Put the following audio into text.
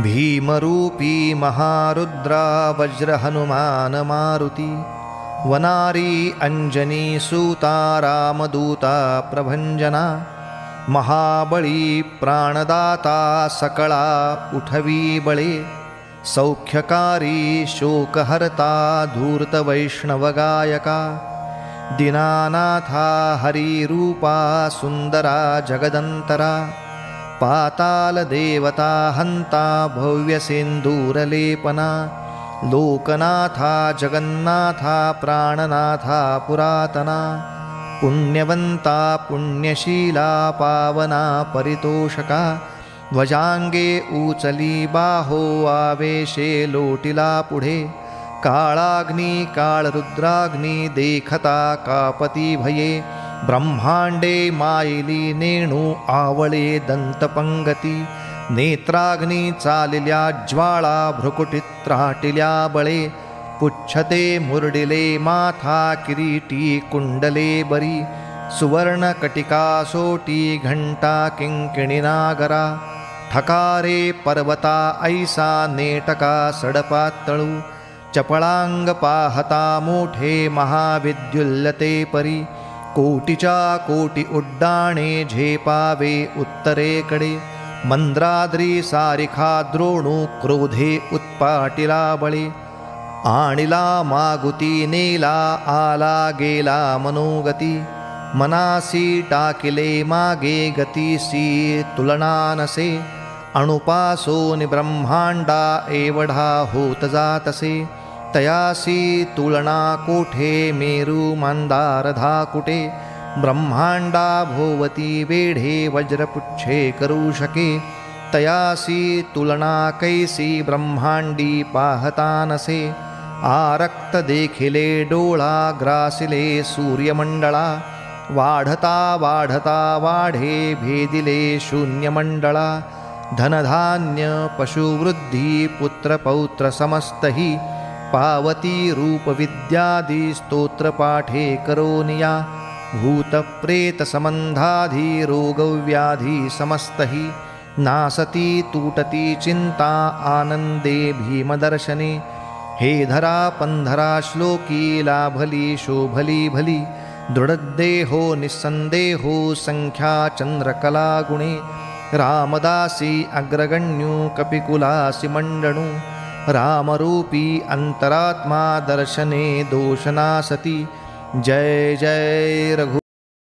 भीमरूपी महारुद्रा वज्रहनुमान मारुति वनारी अंजनी सूता रामदूता प्रभंजना महाबळी प्राणदाता सकळा उठवी बळे सौख्यकारी शोकहर्ता धूर्त वैष्णवगायका दीनानाथा हरिरूपा सुंदरा जगदंतरा पाताल देवता हंता भव्यसिंदूरलेपना लोकनाथा जगन्नाथा प्राणनाथा पुरातना पुण्यवंता पुण्यशीला पावना परितोषका ध्वजांगे उचली बाहो आवेशे लोटिला पुढे काळाग्नी काळरुद्राग्नी देखता कापती भये ब्रह्मांडे मायली नेणू आवळे दंतपंगती नेत्राग्नी चालिल्या ज्वाळा भ्रुकुटीत त्राटिल्या बळे पुच्छते मुरडिले माथा किरीटी कुंडले बरी सुवर्ण कटिका सोटी घंटा किंकिणी नागरा ठकारे पर्वता ऐसा नेटका सडपातळू चपळांग पाहता मोठे महाविद्युल्लते परी कोटीच्या कोटी उड्डाणे झेपावे उत्तरेकडे मंद्राद्री सारिखा द्रोणू क्रोधे उत्पाटिला बळे आणिला मागुती नेला आला गेला मनोगती मनासी टाकिले मागे गतीसी तुलनानसे अणुपासोनि ब्रह्मांडा एवढा होत जातसे तयासी तुलना कोठे मेरू मंदार धाकुटे ब्रह्मांडा भोवती वेढे वज्रपुच्छे करू शके तयासी तुलना कैसी ब्रह्मांडी पाहतानसे आरक्त देखिले डोळा ग्रासिले सूर्यमंडळा वाढता वाढता वाढे भेदिले शून्यमंडळा धनधान्य पशुवृद्धी पुत्रपौत्र समस्तहि पावती रूपविद्यादि स्तोत्रपाठे करोनिया भूतप्रेत संबंधाधि रोगव्याधि समस्तहि नासती तूटती चिंता आनंदे भीमदर्शने हे धरा पंधरा श्लोकी लाभली शोभली भली दृढदेहो निस्संदेहो संख्या चंद्रकला गुणे रामदासी अग्रगण्यू कपिकुलासी मंडणू रामरूपी अंतरात्मा दर्शने दोषनासती जय जय रघु।